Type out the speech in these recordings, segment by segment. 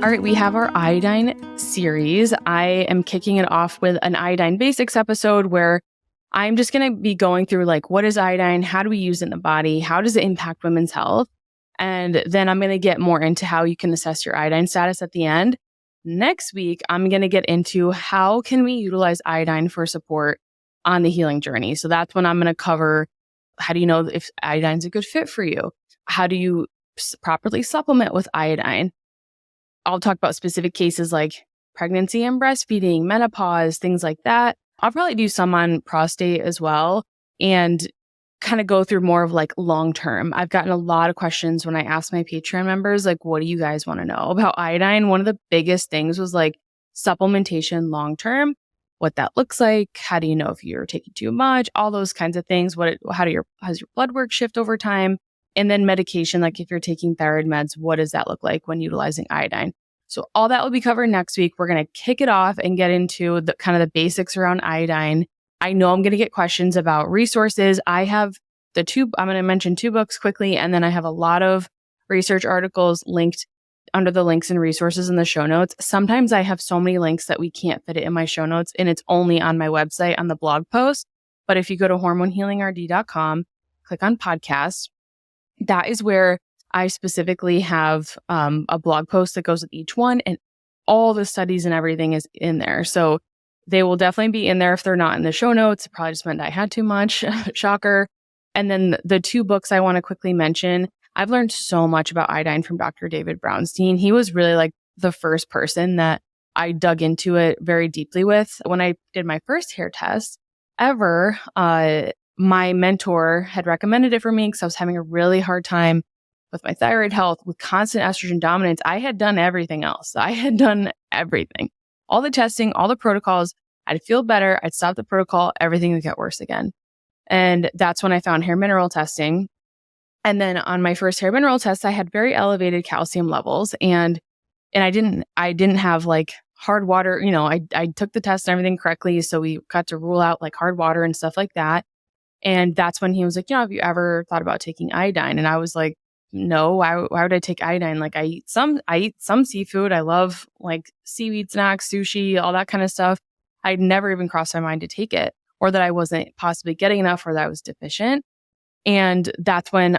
All right, we have our iodine series. I am kicking it off with an iodine basics episode where I'm just going to be going through like, what is iodine? How do we use it in the body? How does it impact women's health? And then I'm going to get more into how you can assess your iodine status at the end. Next week, I'm going to get into how can we utilize iodine for support on the healing journey. So that's when I'm going to cover, how do you know if iodine's a good fit for you? How do you properly supplement with iodine? I'll talk about specific cases like pregnancy and breastfeeding, menopause, things like that. I'll probably do some on prostate as well and kind of go through more of like long term. I've gotten a lot of questions when I ask my Patreon members, like, what do you guys want to know about iodine? One of the biggest things was like supplementation long term, what that looks like. How do you know if you're taking too much? All those kinds of things. How's your blood work shift over time? And then medication, like if you're taking thyroid meds, what does that look like when utilizing iodine? So all that will be covered next week. We're going to kick it off and get into the kind of the basics around iodine. I know I'm going to get questions about resources. I have I'm going to mention 2 books quickly, and then I have a lot of research articles linked under the links and resources in the show notes. Sometimes I have so many links that we can't fit it in my show notes, and it's only on my website on the blog post. But if you go to hormonehealingrd.com, click on podcasts, that is where I specifically have a blog post that goes with each one, and all the studies and everything is in there. So they will definitely be in there if they're not in the show notes. It probably just meant I had too much. Shocker. And then the 2 books I want to quickly mention, I've learned so much about iodine from Dr. David Brownstein. He was really like the first person that I dug into it very deeply with. When I did my first hair test ever, my mentor had recommended it for me because I was having a really hard time with my thyroid health, with constant estrogen dominance. I had done everything else. I had done everything, all the testing, all the protocols. I'd feel better. I'd stop the protocol. Everything would get worse again. And that's when I found hair mineral testing. And then on my first hair mineral test, I had very elevated calcium levels, and I didn't have like hard water. You know, I took the test and everything correctly. So we got to rule out like hard water and stuff like that. And that's when he was like, have you ever thought about taking iodine? And I was like, no, why would I take iodine? Like I eat some seafood. I love like seaweed snacks, sushi, all that kind of stuff. I'd never even crossed my mind to take it, or that I wasn't possibly getting enough, or that I was deficient. And that's when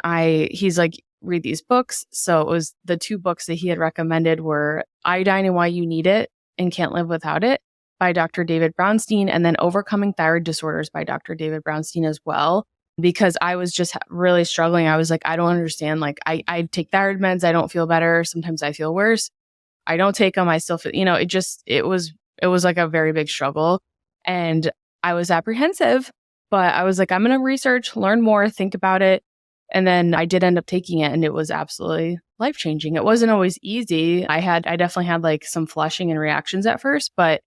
he's like, read these books. So it was the 2 books that he had recommended were Iodine and Why You Need It and Can't Live Without It by Dr. David Brownstein, and then Overcoming Thyroid Disorders by Dr. David Brownstein as well. Because I was just really struggling. I was like, I don't understand. Like I take thyroid meds. I don't feel better. Sometimes I feel worse. I don't take them. I still feel, it was like a very big struggle. And I was apprehensive, but I was like, I'm going to research, learn more, think about it. And then I did end up taking it, and it was absolutely life-changing. It wasn't always easy. I definitely had like some flushing and reactions at first, but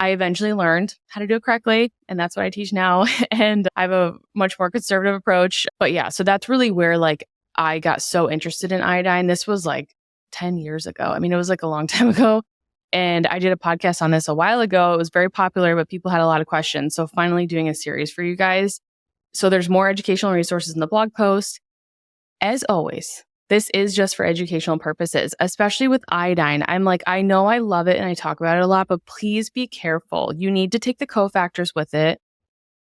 I eventually learned how to do it correctly, and that's what I teach now. And I have a much more conservative approach. But yeah, so that's really where like I got so interested in iodine. This was like 10 years ago. I mean, it was like a long time ago. And I did a podcast on this a while ago. It was very popular, but people had a lot of questions. So finally doing a series for you guys. So there's more educational resources in the blog post. As always, this is just for educational purposes, especially with iodine. I'm like, I know I love it and I talk about it a lot, but please be careful. You need to take the cofactors with it.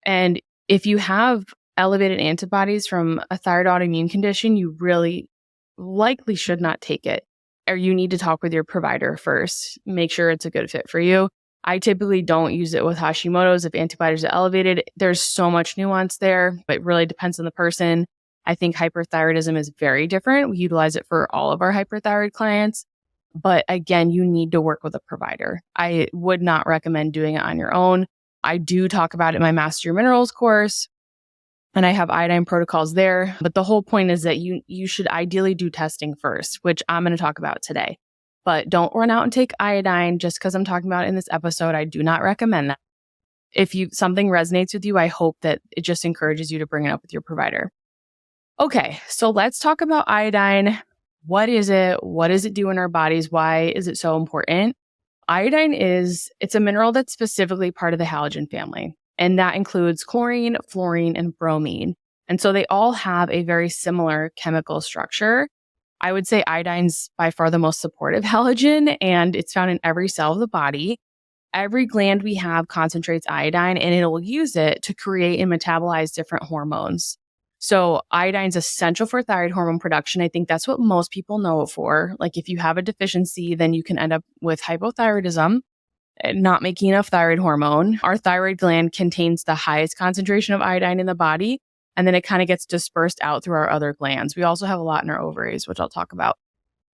And if you have elevated antibodies from a thyroid autoimmune condition, you really likely should not take it. Or you need to talk with your provider first. Make sure it's a good fit for you. I typically don't use it with Hashimoto's if antibodies are elevated. There's so much nuance there, but it really depends on the person. I think hyperthyroidism is very different. We utilize it for all of our hyperthyroid clients. But again, you need to work with a provider. I would not recommend doing it on your own. I do talk about it in my Master Your Minerals course, and I have iodine protocols there. But the whole point is that you should ideally do testing first, which I'm going to talk about today. But don't run out and take iodine just because I'm talking about it in this episode. I do not recommend that. If something resonates with you, I hope that it just encourages you to bring it up with your provider. Okay, so let's talk about iodine. What is it? What does it do in our bodies? Why is it so important? Iodine it's a mineral that's specifically part of the halogen family, and that includes chlorine, fluorine, and bromine. And so they all have a very similar chemical structure. I would say iodine's by far the most supportive halogen, and it's found in every cell of the body. Every gland we have concentrates iodine, and it will use it to create and metabolize different hormones. So iodine's essential for thyroid hormone production. I think that's what most people know it for. Like if you have a deficiency, then you can end up with hypothyroidism, not making enough thyroid hormone. Our thyroid gland contains the highest concentration of iodine in the body, and then it kind of gets dispersed out through our other glands. We also have a lot in our ovaries, which I'll talk about.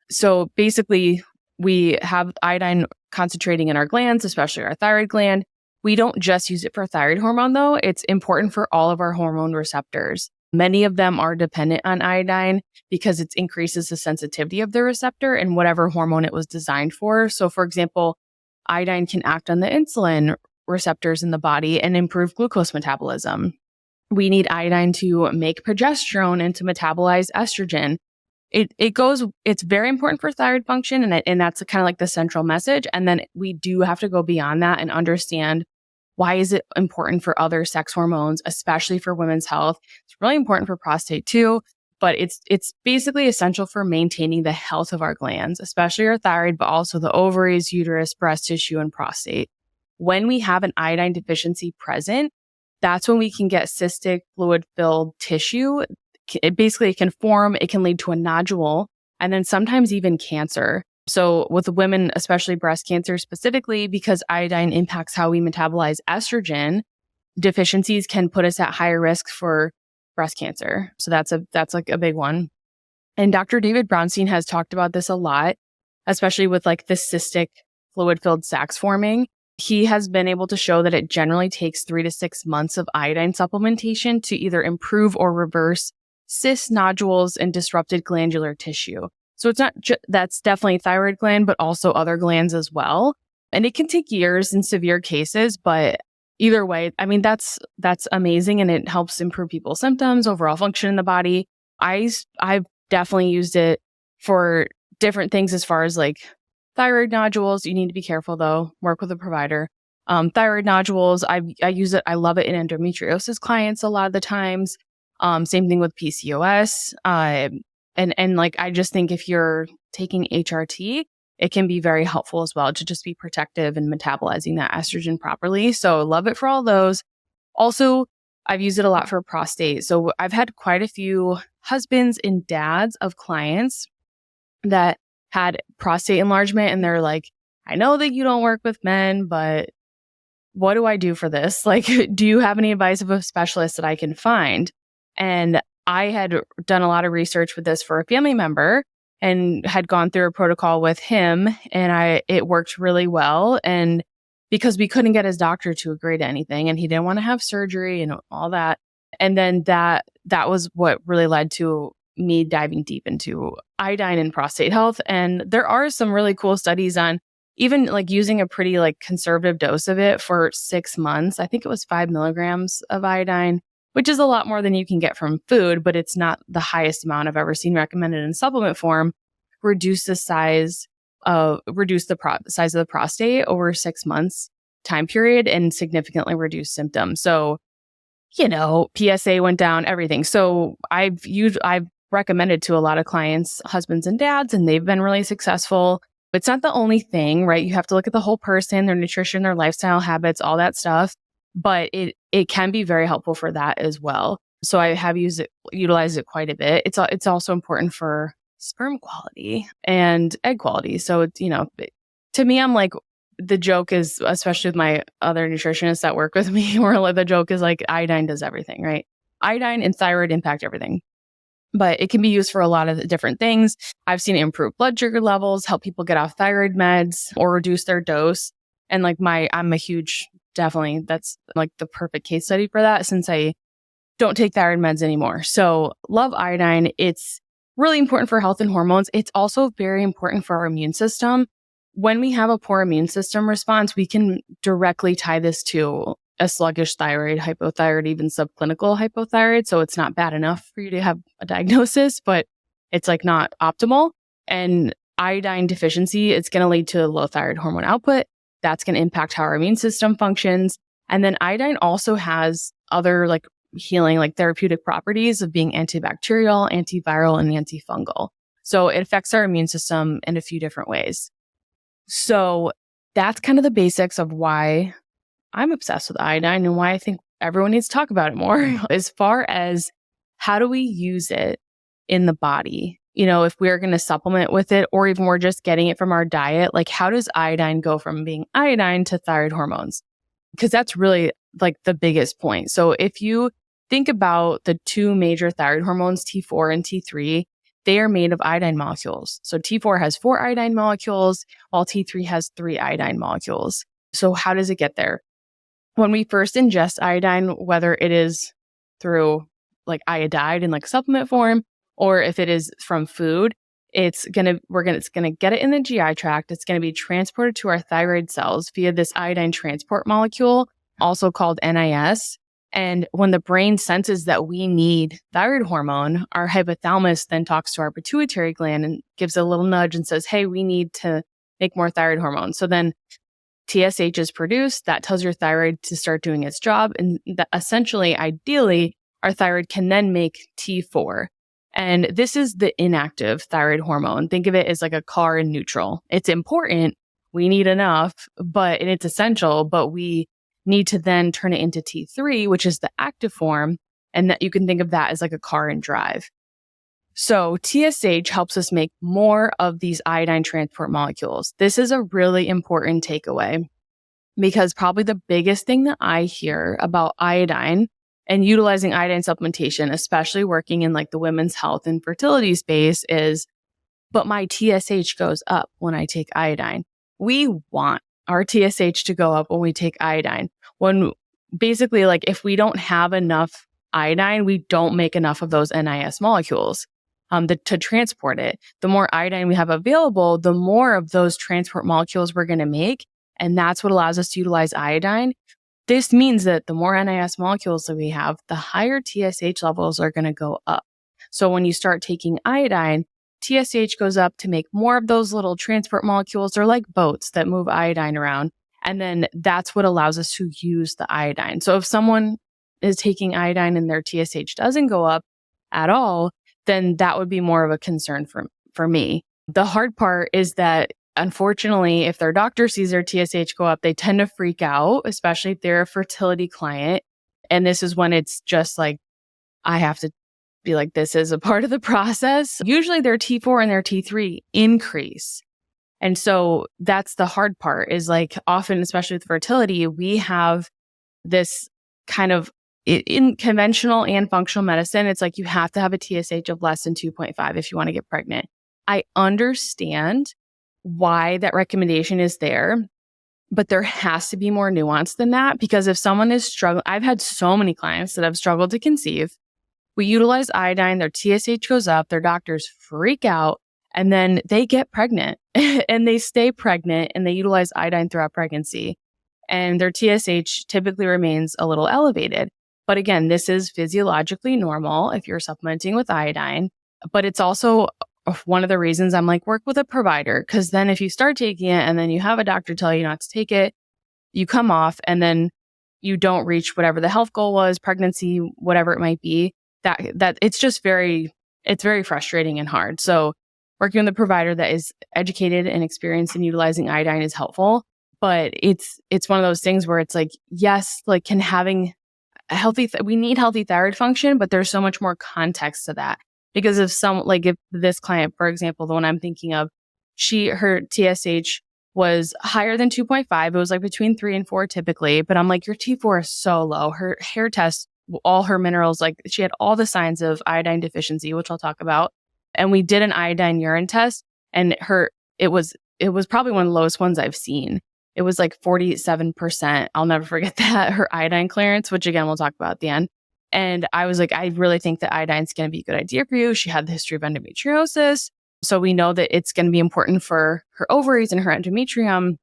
So basically, we have iodine concentrating in our glands, especially our thyroid gland. We don't just use it for thyroid hormone, though. It's important for all of our hormone receptors. Many of them are dependent on iodine because it increases the sensitivity of the receptor and whatever hormone it was designed for. So, for example, iodine can act on the insulin receptors in the body and improve glucose metabolism. We need iodine to make progesterone and to metabolize estrogen. It's very important for thyroid function, and that's kind of like the central message. And then we do have to go beyond that and understand why is it important for other sex hormones, especially for women's health. It's really important for prostate too, but it's basically essential for maintaining the health of our glands, especially our thyroid, but also the ovaries, uterus, breast tissue, and prostate. When we have an iodine deficiency present, that's when we can get cystic fluid-filled tissue. It can form, it can lead to a nodule, and then sometimes even cancer. So with women, especially breast cancer specifically, because iodine impacts how we metabolize estrogen, deficiencies can put us at higher risk for breast cancer. So that's like a big one. And Dr. David Brownstein has talked about this a lot, especially with like the cystic fluid-filled sacs forming. He has been able to show that it generally takes 3 to 6 months of iodine supplementation to either improve or reverse cysts, nodules, and disrupted glandular tissue. So it's not that's definitely thyroid gland, but also other glands as well. And it can take years in severe cases, but either way, I mean, that's amazing, and it helps improve people's symptoms, overall function in the body. I've definitely used it for different things as far as like thyroid nodules. You need to be careful though. Work with a provider. Thyroid nodules, I use it. I love it in endometriosis clients a lot of the times. Same thing with PCOS. And like, I just think if you're taking HRT, it can be very helpful as well to just be protective and metabolizing that estrogen properly. So love it for all those. Also, I've used it a lot for prostate. So I've had quite a few husbands and dads of clients that had prostate enlargement, and they're like, I know that you don't work with men, but what do I do for this? Like, do you have any advice of a specialist that I can find? And I had done a lot of research with this for a family member and had gone through a protocol with him, and it worked really well. And because we couldn't get his doctor to agree to anything, and he didn't want to have surgery and all that. And then that was what really led to me diving deep into iodine and prostate health. And there are some really cool studies on even like using a pretty like conservative dose of it for 6 months. I think it was 5 milligrams of iodine, which is a lot more than you can get from food, but it's not the highest amount I've ever seen recommended in supplement form. Reduce the size of the prostate over 6 months time period and significantly reduce symptoms. So, PSA went down, everything. So I've recommended to a lot of clients, husbands and dads, and they've been really successful. It's not the only thing, right? You have to look at the whole person, their nutrition, their lifestyle habits, all that stuff. But it can be very helpful for that as well. So I have utilized it quite a bit. It's also important for sperm quality and egg quality. So it's, to me, I'm like, the joke is, especially with my other nutritionists that work with me, where like the joke is like iodine does everything, right? Iodine and thyroid impact everything. But it can be used for a lot of different things. I've seen it improve blood sugar levels, help people get off thyroid meds or reduce their dose. And like definitely, that's like the perfect case study for that, since I don't take thyroid meds anymore. So love iodine. It's really important for health and hormones. It's also very important for our immune system. When we have a poor immune system response, we can directly tie this to a sluggish thyroid, hypothyroid, even subclinical hypothyroid. So it's not bad enough for you to have a diagnosis, but it's like not optimal. And iodine deficiency, it's going to lead to low thyroid hormone output. That's going to impact how our immune system functions. And then iodine also has other like healing, like therapeutic properties of being antibacterial, antiviral, and antifungal. So it affects our immune system in a few different ways. So that's kind of the basics of why I'm obsessed with iodine and why I think everyone needs to talk about it more. As far as how do we use it in the body? If we're going to supplement with it, or even we're just getting it from our diet, like how does iodine go from being iodine to thyroid hormones? Because that's really like the biggest point. So if you think about the two major thyroid hormones, T4 and T3, they are made of iodine molecules. So T4 has 4 iodine molecules, while T3 has 3 iodine molecules. So how does it get there? When we first ingest iodine, whether it is through like iodide in like supplement form, or if it is from food, it's gonna get it in the GI tract. It's gonna be transported to our thyroid cells via this iodine transport molecule, also called NIS. And when the brain senses that we need thyroid hormone, our hypothalamus then talks to our pituitary gland and gives a little nudge and says, hey, we need to make more thyroid hormone. So then TSH is produced. That tells your thyroid to start doing its job. And that essentially, ideally, our thyroid can then make T4. And this is the inactive thyroid hormone. Think of it as like a car in neutral. It's important. We need enough, and it's essential, but we need to then turn it into T3, which is the active form. And that you can think of that as like a car in drive. So TSH helps us make more of these iodine transport molecules. This is a really important takeaway because probably the biggest thing that I hear about iodine and utilizing iodine supplementation, especially working in like the women's health and fertility space, is, but my TSH goes up when I take iodine. We want our TSH to go up when we take iodine. When basically, like if we don't have enough iodine, we don't make enough of those NIS molecules to transport it. The more iodine we have available, the more of those transport molecules we're going to make. And that's what allows us to utilize iodine. This means that the more NIS molecules that we have, the higher TSH levels are going to go up. So when you start taking iodine, TSH goes up to make more of those little transport molecules. They're like boats that move iodine around. And then that's what allows us to use the iodine. So if someone is taking iodine and their TSH doesn't go up at all, then that would be more of a concern for me. The hard part is that, unfortunately, if their doctor sees their TSH go up, they tend to freak out, especially if they're a fertility client. And this is when it's just like, I have to be like, this is a part of the process. Usually their T4 and their T3 increase. And so that's the hard part, is like often, especially with fertility, we have this kind of, in conventional and functional medicine, it's like you have to have a TSH of less than 2.5 if you want to get pregnant. I understand why that recommendation is there, but there has to be more nuance than that, because if someone is struggling, I've had so many clients that have struggled to conceive. We utilize iodine, their TSH goes up, their doctors freak out, and then they get pregnant and they stay pregnant and they utilize iodine throughout pregnancy. And their TSH typically remains a little elevated. But again, this is physiologically normal if you're supplementing with iodine, but it's also one of the reasons I'm like, work with a provider, because then if you start taking it and then you have a doctor tell you not to take it, you come off and then you don't reach whatever the health goal was, pregnancy, whatever it might be, that it's just it's very frustrating and hard. So working with a provider that is educated and experienced in utilizing iodine is helpful, but it's one of those things where it's like, yes, like can having we need healthy thyroid function, but there's so much more context to that. Because if this client, for example, the one I'm thinking of, her TSH was higher than 2.5. It was like between 3 and 4 typically, but I'm like, your T4 is so low. Her hair test, all her minerals, like she had all the signs of iodine deficiency, which I'll talk about. And we did an iodine urine test, and it was probably one of the lowest ones I've seen. It was like 47%. I'll never forget that, her iodine clearance, which again, we'll talk about at the end. And I was like, I really think that iodine's going to be a good idea for you. She had the history of endometriosis. So we know that it's going to be important for her ovaries and her endometrium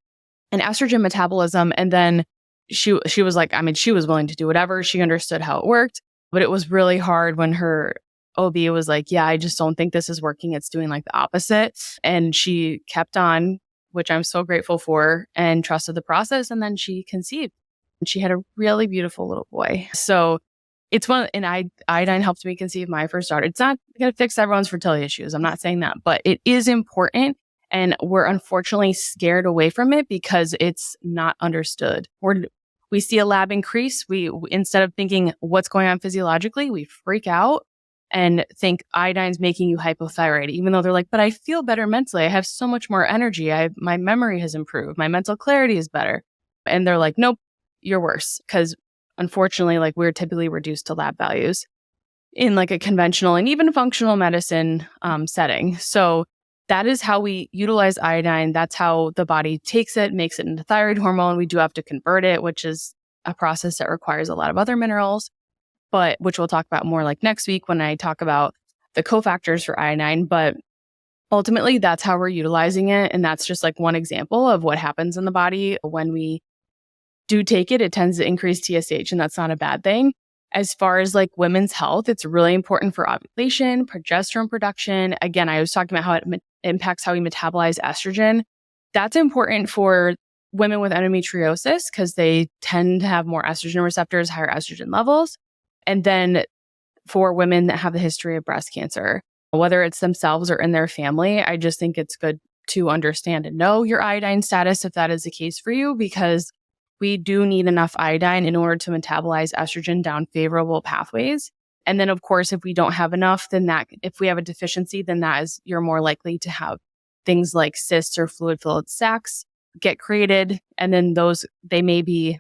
and estrogen metabolism. And then she was like, I mean, she was willing to do whatever. She understood how it worked, but it was really hard when her OB was like, yeah, I just don't think this is working. It's doing like the opposite. And she kept on, which I'm so grateful for, and trusted the process. And then she conceived and she had a really beautiful little boy. So Iodine helped me conceive my first daughter. It's not going to fix everyone's fertility issues. I'm not saying that, but it is important. And we're unfortunately scared away from it because it's not understood. We see a lab increase. We instead of thinking what's going on physiologically, we freak out and think iodine's making you hypothyroid, even though they're like, but I feel better mentally. I have so much more energy. My memory has improved. My mental clarity is better. And they're like, nope, you're worse. Because unfortunately, like we're typically reduced to lab values in like a conventional and even functional medicine setting. So that is how we utilize iodine. That's how the body takes it, makes it into thyroid hormone. We do have to convert it, which is a process that requires a lot of other minerals, but which we'll talk about more like next week when I talk about the cofactors for iodine. But ultimately, that's how we're utilizing it. And that's just like one example of what happens in the body when we do take it. It tends to increase TSH, and that's not a bad thing. As far as like women's health, it's really important for ovulation, progesterone production. Again, I was talking about how it impacts how we metabolize estrogen. That's important for women with endometriosis because they tend to have more estrogen receptors, higher estrogen levels. And then for women that have a history of breast cancer, whether it's themselves or in their family, I just think it's good to understand and know your iodine status if that is the case for you, because we do need enough iodine in order to metabolize estrogen down favorable pathways. And then, of course, if we don't have enough, then if we have a deficiency, then you're more likely to have things like cysts or fluid-filled sacs get created. And then they may be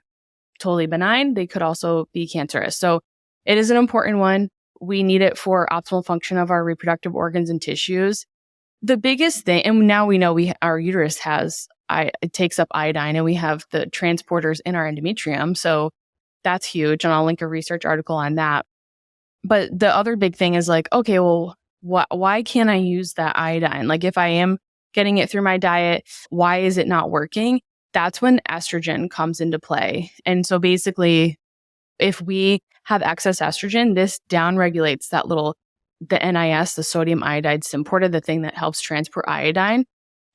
totally benign. They could also be cancerous. So it is an important one. We need it for optimal function of our reproductive organs and tissues. The biggest thing, and now we know our uterus it takes up iodine, and we have the transporters in our endometrium. So that's huge. And I'll link a research article on that. But the other big thing is like, okay, well, why can't I use that iodine? Like if I am getting it through my diet, why is it not working? That's when estrogen comes into play. And so basically, if we have excess estrogen, this downregulates the NIS, the sodium iodide symporter, the thing that helps transport iodine.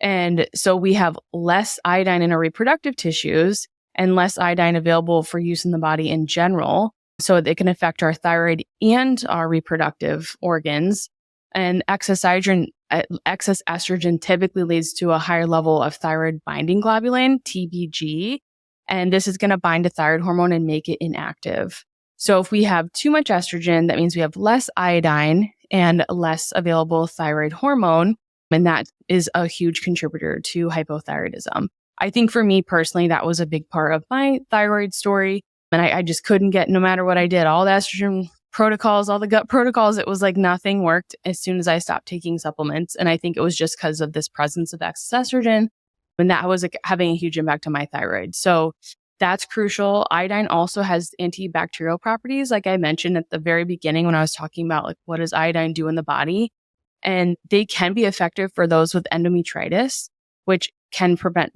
And so we have less iodine in our reproductive tissues and less iodine available for use in the body in general. So it can affect our thyroid and our reproductive organs. And excess estrogen typically leads to a higher level of thyroid binding globulin, TBG. And this is going to bind to thyroid hormone and make it inactive. So if we have too much estrogen, that means we have less iodine and less available thyroid hormone. And that is a huge contributor to hypothyroidism. I think for me personally, that was a big part of my thyroid story. And I just couldn't get, no matter what I did, all the estrogen protocols, all the gut protocols, it was like nothing worked as soon as I stopped taking supplements. And I think it was just because of this presence of excess estrogen. And that was having a huge impact on my thyroid. So that's crucial. Iodine also has antibacterial properties, like I mentioned at the very beginning when I was talking about like what does iodine do in the body. And they can be effective for those with endometritis, which can prevent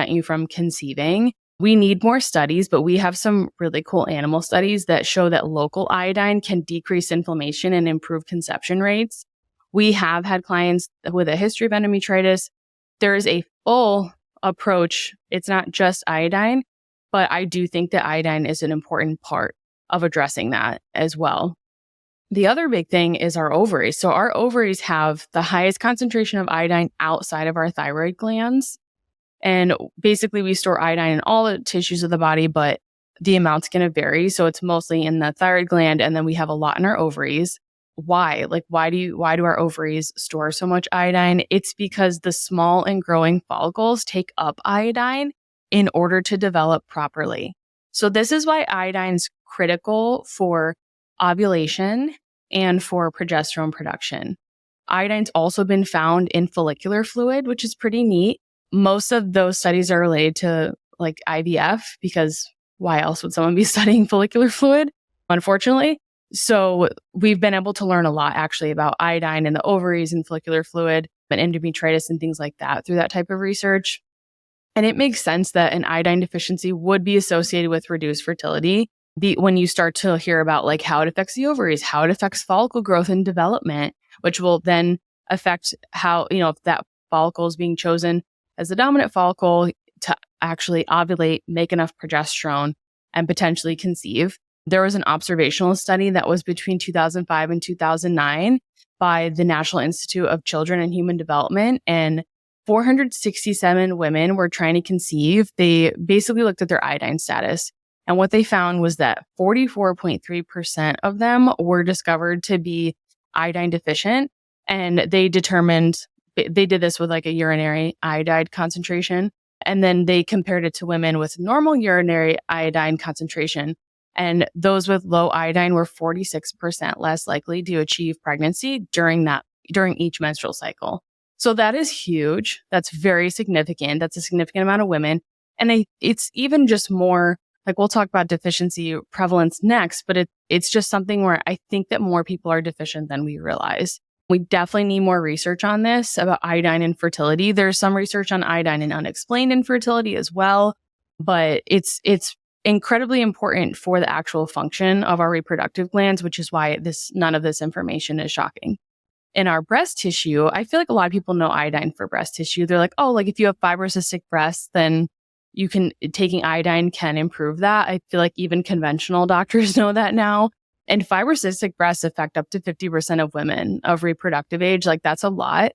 you from conceiving. We need more studies, but we have some really cool animal studies that show that local iodine can decrease inflammation and improve conception rates. We have had clients with a history of endometritis. There is a full approach. It's not just iodine, but I do think that iodine is an important part of addressing that as well. The other big thing is our ovaries. So our ovaries have the highest concentration of iodine outside of our thyroid glands. And basically we store iodine in all the tissues of the body, but the amount's going to vary. So it's mostly in the thyroid gland, and then we have a lot in our ovaries. Why? Like, why do our ovaries store so much iodine? It's because the small and growing follicles take up iodine in order to develop properly. So this is why iodine's critical for ovulation and for progesterone production. Iodine's also been found in follicular fluid, which is pretty neat. Most of those studies are related to like IVF, because why else would someone be studying follicular fluid, unfortunately? So we've been able to learn a lot actually about iodine in the ovaries and follicular fluid and endometritis and things like that through that type of research. And it makes sense that an iodine deficiency would be associated with reduced fertility. When you start to hear about like how it affects the ovaries, how it affects follicle growth and development, which will then affect how, if that follicle is being chosen as the dominant follicle to actually ovulate, make enough progesterone, and potentially conceive. There was an observational study that was between 2005 and 2009 by the National Institute of Children and Human Development, and 467 women were trying to conceive. They basically looked at their iodine status. And what they found was that 44.3% of them were discovered to be iodine deficient. And they did this with like a urinary iodide concentration. And then they compared it to women with normal urinary iodine concentration. And those with low iodine were 46% less likely to achieve pregnancy during each menstrual cycle. So that is huge. That's very significant. That's a significant amount of women. And it's even just more, like we'll talk about deficiency prevalence next, but it's just something where I think that more people are deficient than we realize. We definitely need more research on this about iodine and fertility. There's some research on iodine and unexplained infertility as well, but it's incredibly important for the actual function of our reproductive glands, which is why none of this information is shocking. In our breast tissue, I feel like a lot of people know iodine for breast tissue. They're like, oh, like if you have fibrocystic breasts, then taking iodine can improve that. I feel like even conventional doctors know that now. And fibrocystic breasts affect up to 50% of women of reproductive age. Like that's a lot.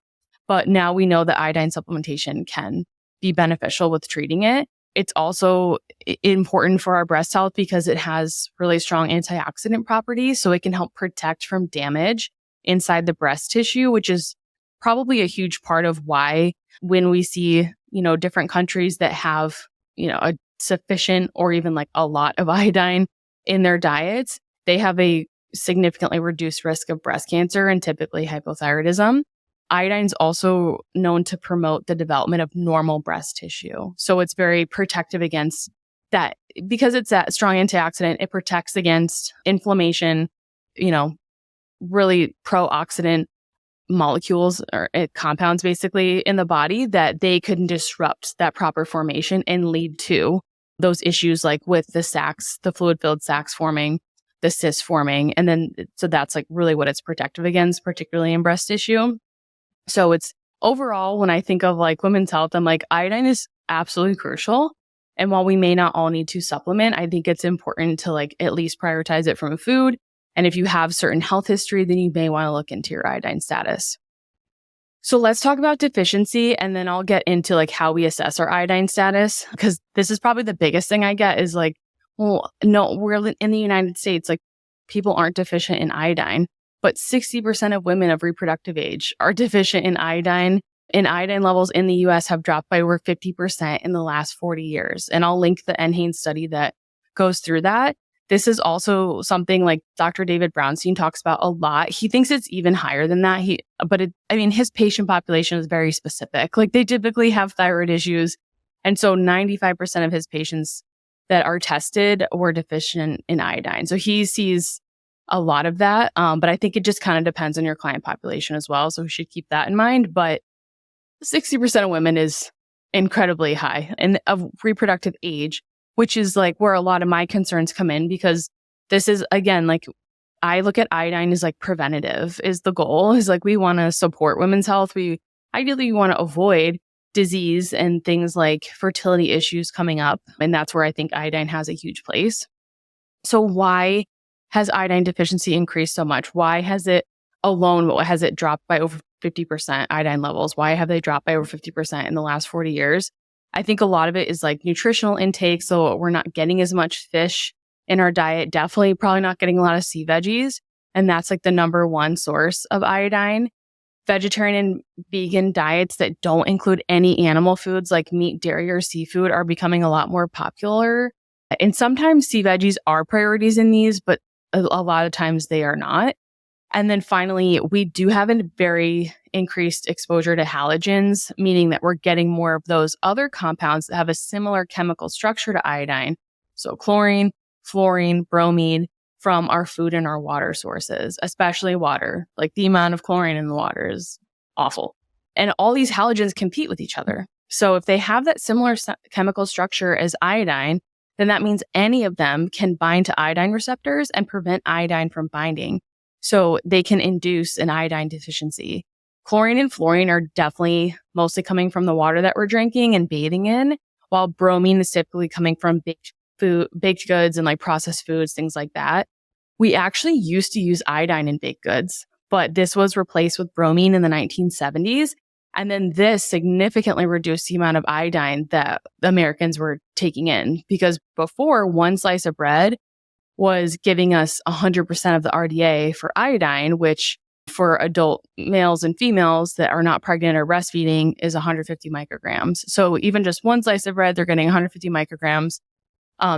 But now we know that iodine supplementation can be beneficial with treating it. It's also important for our breast health because it has really strong antioxidant properties. So it can help protect from damage inside the breast tissue, which is probably a huge part of why when we see, different countries that have, a sufficient or even like a lot of iodine in their diets, they have a significantly reduced risk of breast cancer and typically hypothyroidism. Iodine is also known to promote the development of normal breast tissue. So it's very protective against that. Because it's that strong antioxidant, it protects against inflammation, really pro-oxidant molecules or compounds basically in the body that they could disrupt that proper formation and lead to those issues like with the sacs, the fluid-filled sacs forming, the cysts forming. And then, so that's like really what it's protective against, particularly in breast tissue. So it's overall, when I think of like women's health, I'm like, iodine is absolutely crucial. And while we may not all need to supplement, I think it's important to like at least prioritize it from food. And if you have certain health history, then you may want to look into your iodine status. So let's talk about deficiency, and then I'll get into like how we assess our iodine status, because this is probably the biggest thing I get is like, well, no, we're in the United States, like people aren't deficient in iodine, but 60% of women of reproductive age are deficient in iodine. And iodine levels in the US have dropped by over 50% in the last 40 years. And I'll link the NHANES study that goes through that. This is also something like Dr. David Brownstein talks about a lot. He thinks it's even higher than that. His patient population is very specific. Like they typically have thyroid issues. And so 95% of his patients that are tested were deficient in iodine. So he sees a lot of that. But I think it just kind of depends on your client population as well. So we should keep that in mind. But 60% of women is incredibly high and of reproductive age, which is like where a lot of my concerns come in, because this is, again, like I look at iodine as like preventative is the goal, is like we want to support women's health. We ideally want to avoid disease and things like fertility issues coming up. And that's where I think iodine has a huge place. So why has iodine deficiency increased so much? Why has it dropped by over 50% iodine levels? Why have they dropped by over 50% in the last 40 years? I think a lot of it is like nutritional intake. So we're not getting as much fish in our diet, definitely probably not getting a lot of sea veggies. And that's like the number one source of iodine. Vegetarian and vegan diets that don't include any animal foods like meat, dairy, or seafood are becoming a lot more popular. And sometimes sea veggies are priorities in these, but a lot of times they are not. And then finally, we do have a very increased exposure to halogens, meaning that we're getting more of those other compounds that have a similar chemical structure to iodine. So chlorine, fluorine, bromine from our food and our water sources, especially water. Like the amount of chlorine in the water is awful. And all these halogens compete with each other. So if they have that similar chemical structure as iodine, then that means any of them can bind to iodine receptors and prevent iodine from binding. So they can induce an iodine deficiency. Chlorine and fluorine are definitely mostly coming from the water that we're drinking and bathing in, while bromine is typically coming from food, baked goods and like processed foods, things like that. We actually used to use iodine in baked goods, but this was replaced with bromine in the 1970s. And then this significantly reduced the amount of iodine that Americans were taking in, because before, one slice of bread was giving us 100% of the RDA for iodine, which for adult males and females that are not pregnant or breastfeeding is 150 micrograms. So even just one slice of bread, they're getting 150 micrograms.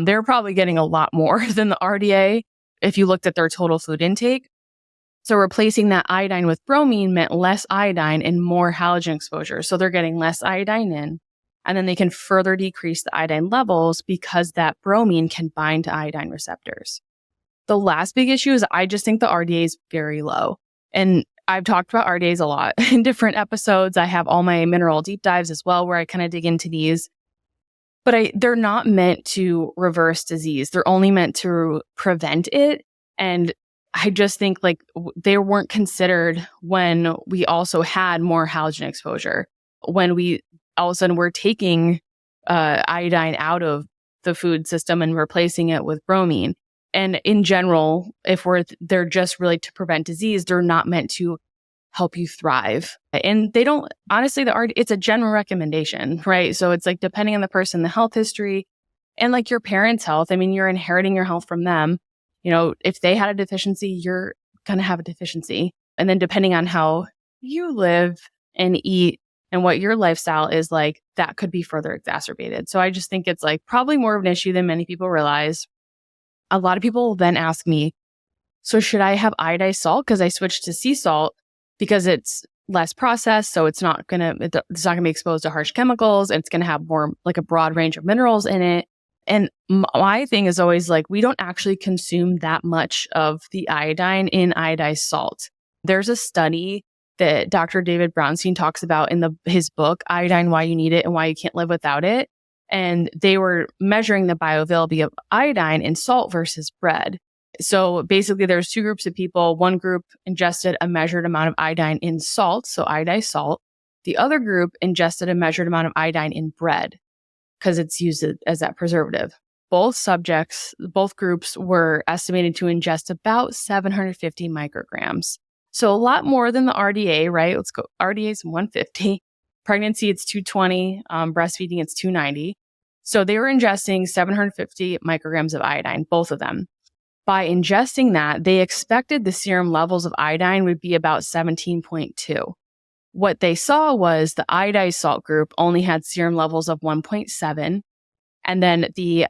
They're probably getting a lot more than the RDA if you looked at their total food intake. So replacing that iodine with bromine meant less iodine and more halogen exposure. So they're getting less iodine in, and then they can further decrease the iodine levels because that bromine can bind to iodine receptors. The last big issue is I just think the RDA is very low. And I've talked about RDAs a lot in different episodes. I have all my mineral deep dives as well, where I kind of dig into these. But they're not meant to reverse disease. They're only meant to prevent it. And I just think like they weren't considered when we also had more halogen exposure. When we all of a sudden were taking iodine out of the food system and replacing it with bromine. And in general, if they're just really to prevent disease, they're not meant to help you thrive. And they don't, honestly, it's a general recommendation, right? So it's like depending on the person, the health history, and like your parents' health. I mean, you're inheriting your health from them. You know, if they had a deficiency, you're going to have a deficiency. And then depending on how you live and eat and what your lifestyle is like, that could be further exacerbated. So I just think it's like probably more of an issue than many people realize. A lot of people then ask me, so should I have iodized salt? Because I switched to sea salt because it's less processed. So it's not going to be exposed to harsh chemicals. And it's going to have more like a broad range of minerals in it. And my thing is always like, we don't actually consume that much of the iodine in iodized salt. There's a study that Dr. David Brownstein talks about in his book, Iodine, Why You Need It and Why You Can't Live Without It. And they were measuring the bioavailability of iodine in salt versus bread. So basically there's two groups of people. One group ingested a measured amount of iodine in salt, so iodized salt. The other group ingested a measured amount of iodine in bread because it's used as that preservative. Both groups were estimated to ingest about 750 micrograms. So a lot more than the RDA, right? Let's go. RDA is 150. Pregnancy, it's 220. Breastfeeding, it's 290. So they were ingesting 750 micrograms of iodine, both of them. By ingesting that, they expected the serum levels of iodine would be about 17.2. What they saw was the iodized salt group only had serum levels of 1.7. And then the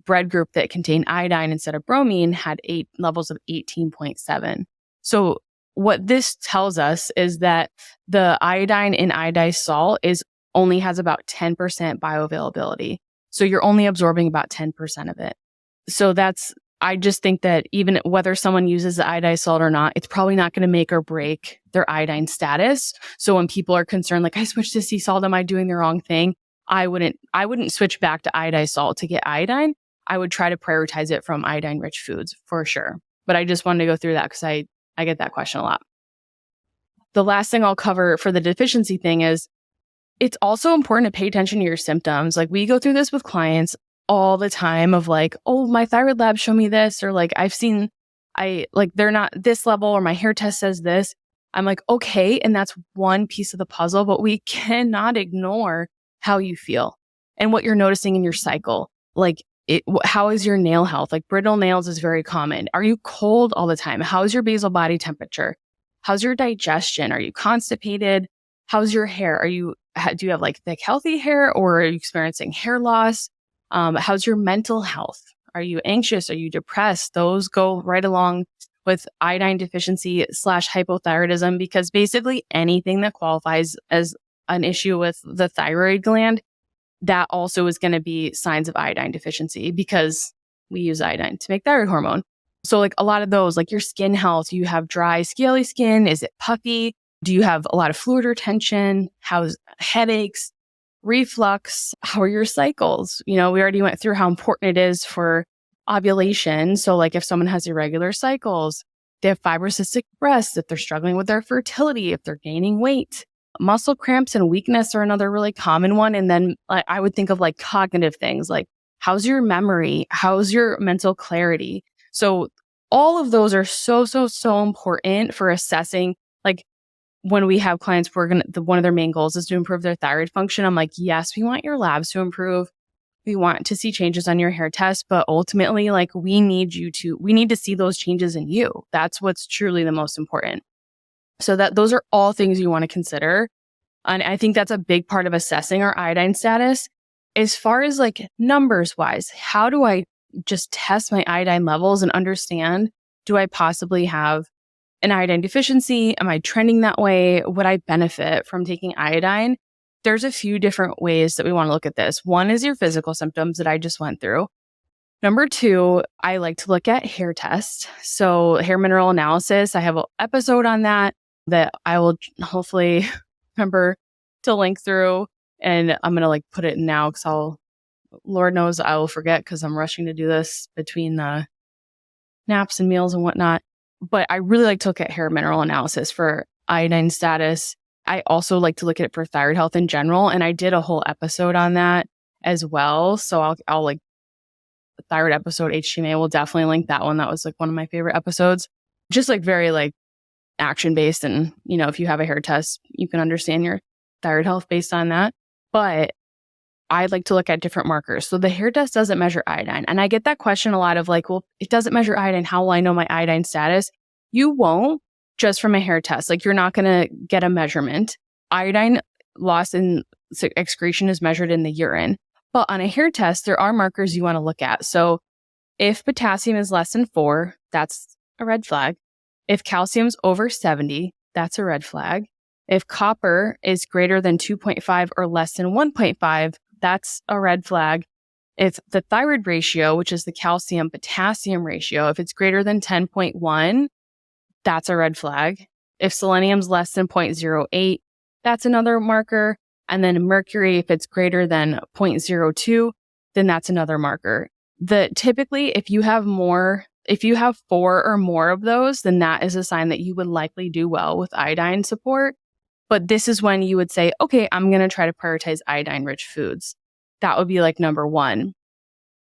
bread group that contained iodine instead of bromine had levels of 18.7. So what this tells us is that the iodine in iodized salt only has about 10% bioavailability. So you're only absorbing about 10% of it. So I just think that even whether someone uses the iodized salt or not, it's probably not going to make or break their iodine status. So when people are concerned, like, I switched to sea salt, am I doing the wrong thing? I wouldn't switch back to iodized salt to get iodine. I would try to prioritize it from iodine-rich foods for sure. But I just wanted to go through that because I get that question a lot. The last thing I'll cover for the deficiency thing is it's also important to pay attention to your symptoms. Like we go through this with clients all the time of like, oh, my thyroid lab showed me this, or like they're not this level, or my hair test says this. I'm like, okay. And that's one piece of the puzzle, but we cannot ignore how you feel and what you're noticing in your cycle. Like how is your nail health? Like brittle nails is very common. Are you cold all the time? How's your basal body temperature? How's your digestion? Are you constipated? How's your hair? Do you have like thick, healthy hair, or are you experiencing hair loss? How's your mental health? Are you anxious? Are you depressed? Those go right along with iodine deficiency / hypothyroidism, because basically anything that qualifies as an issue with the thyroid gland, that also is going to be signs of iodine deficiency because we use iodine to make thyroid hormone. So like a lot of those, like your skin health, you have dry, scaly skin. Is it puffy? Do you have a lot of fluid retention? How's headaches, reflux? How are your cycles? We already went through how important it is for ovulation. So like if someone has irregular cycles, they have fibrocystic breasts, if they're struggling with their fertility, if they're gaining weight. Muscle cramps and weakness are another really common one. And then I would think of like cognitive things like How's your memory? How's your mental clarity? So all of those are so, so, so important for assessing. Like when we have clients, one of their main goals is to improve their thyroid function. I'm like, yes, we want your labs to improve. We want to see changes on your hair test, but ultimately, like we need to see those changes in you. That's what's truly the most important. So those are all things you want to consider. And I think that's a big part of assessing our iodine status. As far as like numbers wise, how do I just test my iodine levels and understand, do I possibly have an iodine deficiency? Am I trending that way? Would I benefit from taking iodine? There's a few different ways that we want to look at this. One is your physical symptoms that I just went through. Number two, I like to look at hair tests. So hair mineral analysis, I have an episode on that I will hopefully remember to link through. And I'm going to like put it in now because Lord knows I will forget because I'm rushing to do this between naps and meals and whatnot. But I really like to look at hair mineral analysis for iodine status. I also like to look at it for thyroid health in general. And I did a whole episode on that as well. So I'll like the thyroid episode, HTMA, will definitely link that one. That was like one of my favorite episodes. Just like very like action based. And, if you have a hair test, you can understand your thyroid health based on that. But I like to look at different markers. So the hair test doesn't measure iodine. And I get that question a lot of like, well, it doesn't measure iodine. How will I know my iodine status? You won't just from a hair test. Like you're not going to get a measurement. Iodine loss in excretion is measured in the urine. But on a hair test, there are markers you want to look at. So if potassium is less than 4, that's a red flag. If calcium's over 70, that's a red flag. If copper is greater than 2.5 or less than 1.5, that's a red flag. If the thyroid ratio, which is the calcium potassium ratio, if it's greater than 10.1, that's a red flag. If selenium's less than 0.08, that's another marker. And then mercury, if it's greater than 0.02, then that's another marker. Typically, if you have 4 or more of those, then that is a sign that you would likely do well with iodine support. But this is when you would say, okay, I'm going to try to prioritize iodine-rich foods. That would be like number one.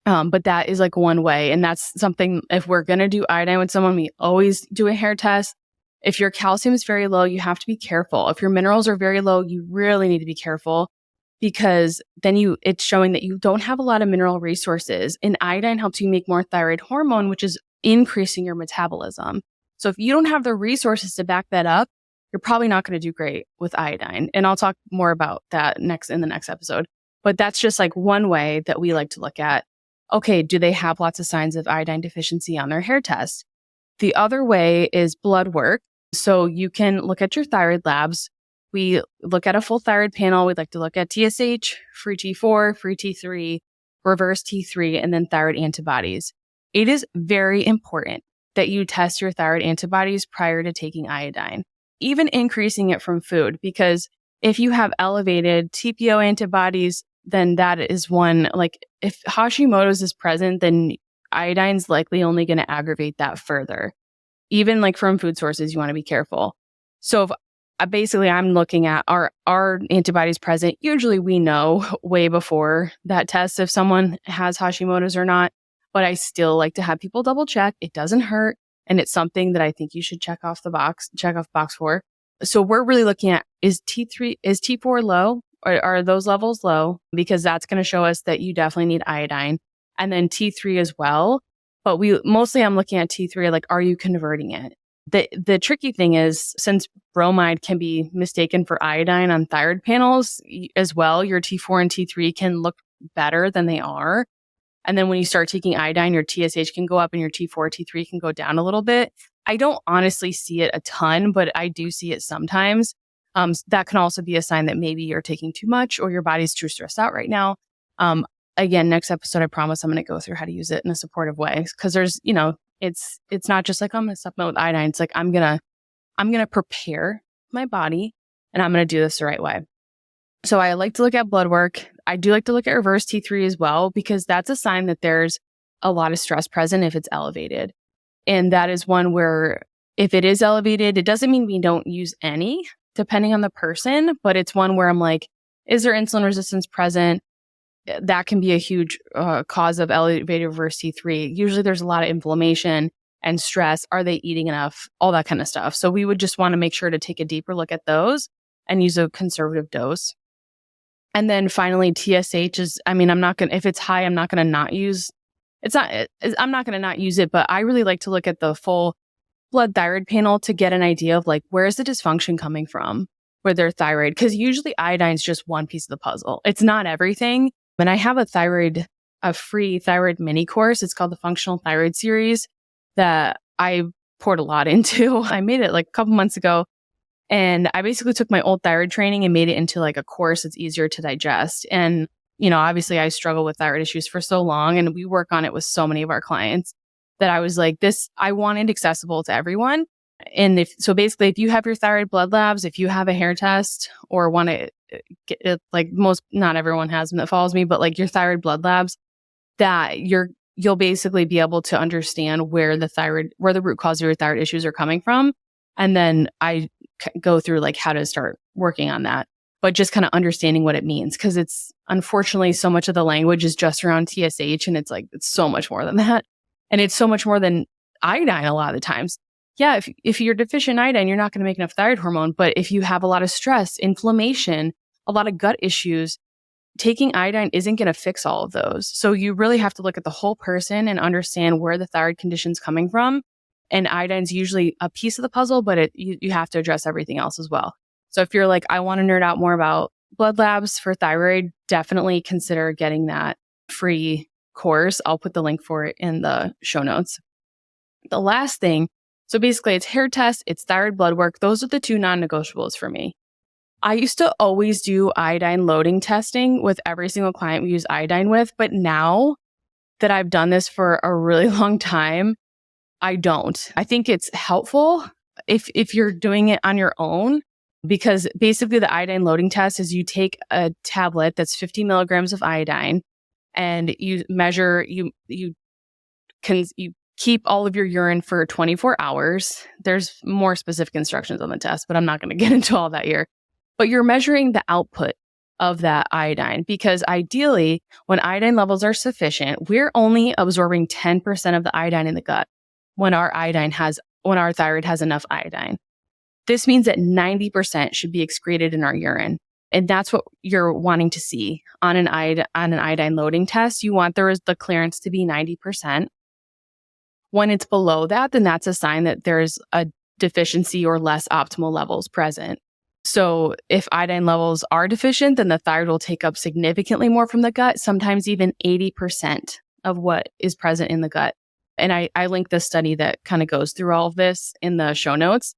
But that is like one way. And that's something, if we're going to do iodine with someone, we always do a hair test. If your calcium is very low, you have to be careful. If your minerals are very low, you really need to be careful because then it's showing that you don't have a lot of mineral resources. And iodine helps you make more thyroid hormone, which is increasing your metabolism. So if you don't have the resources to back that up, you're probably not going to do great with iodine. And I'll talk more about that in the next episode. But that's just like one way that we like to look at, okay, do they have lots of signs of iodine deficiency on their hair test? The other way is blood work. So you can look at your thyroid labs. We look at a full thyroid panel. We'd like to look at TSH, free T4, free T3, reverse T3, and then thyroid antibodies. It is very important that you test your thyroid antibodies prior to taking iodine, even increasing it from food, because if you have elevated TPO antibodies, then that is one, like if Hashimoto's is present, then iodine's likely only going to aggravate that further. Even like from food sources, you want to be careful. So if I'm looking at our antibodies present. Usually we know way before that test if someone has Hashimoto's or not, but I still like to have people double check. It doesn't hurt. And it's something that I think you should check off box for. So we're really looking at, is T4 low? Or are those levels low? Because that's going to show us that you definitely need iodine. And then T3 as well. But I'm looking at T3, like, are you converting it? The tricky thing is, since bromide can be mistaken for iodine on thyroid panels as well, your T4 and T3 can look better than they are. And then when you start taking iodine, your TSH can go up and your T4, T3 can go down a little bit. I don't honestly see it a ton, but I do see it sometimes. That can also be a sign that maybe you're taking too much or your body's too stressed out right now. Again, next episode, I promise I'm going to go through how to use it in a supportive way. Cause there's, it's not just like, I'm going to supplement with iodine. It's like, I'm going to prepare my body and I'm going to do this the right way. So I like to look at blood work. I do like to look at reverse T3 as well, because that's a sign that there's a lot of stress present if it's elevated. And that is one where if it is elevated, it doesn't mean we don't use any, depending on the person, but it's one where I'm like, is there insulin resistance present? that can be a huge cause of elevated reverse T3. Usually there's a lot of inflammation and stress. Are they eating enough? All that kind of stuff. So we would just want to make sure to take a deeper look at those and use a conservative dose. And then finally, TSH is, if it's high, I'm not going to not use it, but I really like to look at the full blood thyroid panel to get an idea of like, where is the dysfunction coming from with their thyroid? Because usually iodine is just one piece of the puzzle. It's not everything. And I have a free thyroid mini course. It's called the Functional Thyroid Series that I poured a lot into. I made it like a couple months ago. And I basically took my old thyroid training and made it into like a course that's easier to digest. And, obviously I struggle with thyroid issues for so long, and we work on it with so many of our clients that I was like, I want it accessible to everyone. And if you have your thyroid blood labs, if you have a hair test or want to get it, not everyone has them that follows me, but like your thyroid blood labs, that you'll basically be able to understand where the root cause of your thyroid issues are coming from. And then I go through like how to start working on that, but just kind of understanding what it means. Cause it's unfortunately so much of the language is just around TSH, and it's so much more than that. And it's so much more than iodine a lot of the times. Yeah, if you're deficient in iodine, you're not going to make enough thyroid hormone. But if you have a lot of stress, inflammation, a lot of gut issues, taking iodine isn't going to fix all of those. So you really have to look at the whole person and understand where the thyroid condition's coming from. And iodine's usually a piece of the puzzle, but you have to address everything else as well. So if you're like, I want to nerd out more about blood labs for thyroid, definitely consider getting that free course. I'll put the link for it in the show notes. The last thing, so basically it's hair test, it's thyroid blood work. Those are the two non-negotiables for me. I used to always do iodine loading testing with every single client we use iodine with, but now that I've done this for a really long time, I don't. I think it's helpful if you're doing it on your own, because basically the iodine loading test is you take a tablet that's 50 milligrams of iodine and you measure, you keep all of your urine for 24 hours. There's more specific instructions on the test, but I'm not going to get into all that here. But you're measuring the output of that iodine, because ideally, when iodine levels are sufficient, we're only absorbing 10% of the iodine in the gut when our thyroid has enough iodine. This means that 90% should be excreted in our urine. And that's what you're wanting to see on an iodine loading test. You want the clearance to be 90%. When it's below that, then that's a sign that there's a deficiency or less optimal levels present. So if iodine levels are deficient, then the thyroid will take up significantly more from the gut, sometimes even 80% of what is present in the gut. And I link this study that kind of goes through all of this in the show notes.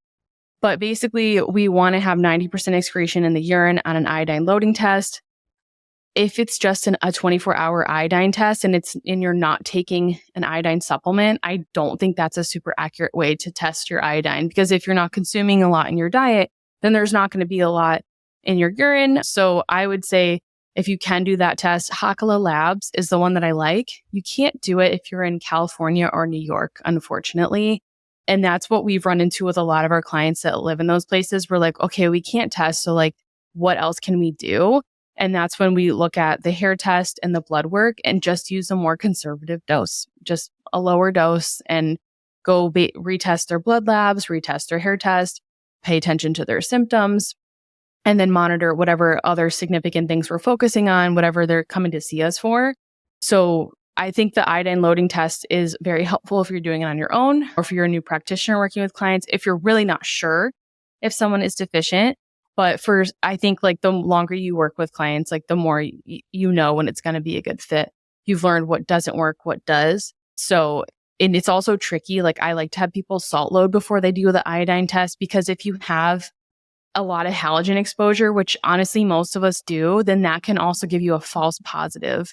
But basically, we want to have 90% excretion in the urine on an iodine loading test. If it's just a 24-hour iodine test and you're not taking an iodine supplement, I don't think that's a super accurate way to test your iodine, because if you're not consuming a lot in your diet, then there's not going to be a lot in your urine. So I would say if you can do that test, Hakala Labs is the one that I like. You can't do it if you're in California or New York, unfortunately. And that's what we've run into with a lot of our clients that live in those places. We're like, okay, we can't test. So like, what else can we do? And that's when we look at the hair test and the blood work and just use a more conservative dose, just a lower dose, and go retest their blood labs, retest their hair test, pay attention to their symptoms, and then monitor whatever other significant things we're focusing on, whatever they're coming to see us for. So I think the iodine loading test is very helpful if you're doing it on your own, or if you're a new practitioner working with clients, if you're really not sure if someone is deficient. But I think like the longer you work with clients, like the more you know when it's going to be a good fit. You've learned what doesn't work, what does. So, and it's also tricky. Like I like to have people salt load before they do the iodine test, because if you have a lot of halogen exposure, which honestly most of us do, then that can also give you a false positive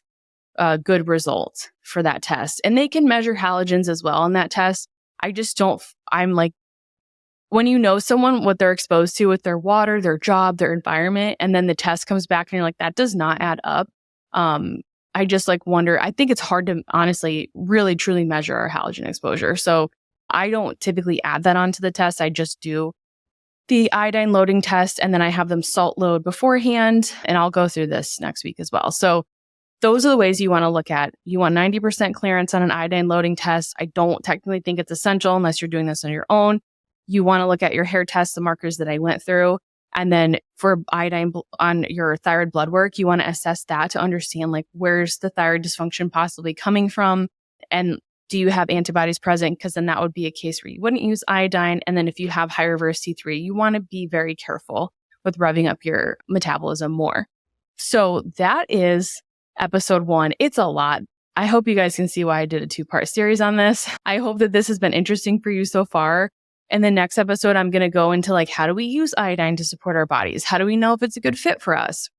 good result for that test. And they can measure halogens as well in that test. I'm like, when you know someone, what they're exposed to with their water, their job, their environment, and then the test comes back and you're like, that does not add up. I just like wonder, I think it's hard to honestly really truly measure our halogen exposure. So I don't typically add that onto the test. I just do the iodine loading test, and then I have them salt load beforehand, and I'll go through this next week as well. So those are the ways you want to look at. You want 90% clearance on an iodine loading test. I don't technically think it's essential unless you're doing this on your own. You want to look at your hair test, the markers that I went through. And then for iodine on your thyroid blood work, you want to assess that to understand like where's the thyroid dysfunction possibly coming from, and do you have antibodies present? Because then that would be a case where you wouldn't use iodine. And then if you have high reverse T3, you want to be very careful with revving up your metabolism more. So that is episode 1. It's a lot. I hope you guys can see why I did a 2-part series on this. I hope that this has been interesting for you so far. In the next episode, I'm going to go into like, how do we use iodine to support our bodies? How do we know if it's a good fit for us?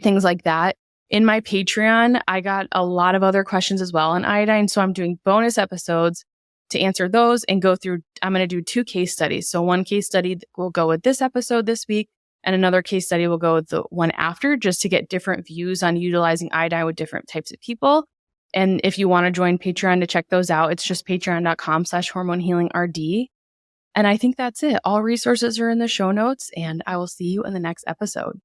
Things like that. In my Patreon, I got a lot of other questions as well on iodine. So I'm doing bonus episodes to answer those and go through. I'm going to do 2 case studies. So one case study will go with this episode this week, and another case study will go with the one after, just to get different views on utilizing iodine with different types of people. And if you want to join Patreon to check those out, it's just patreon.com/hormonehealingrd. And I think that's it. All resources are in the show notes, and I will see you in the next episode.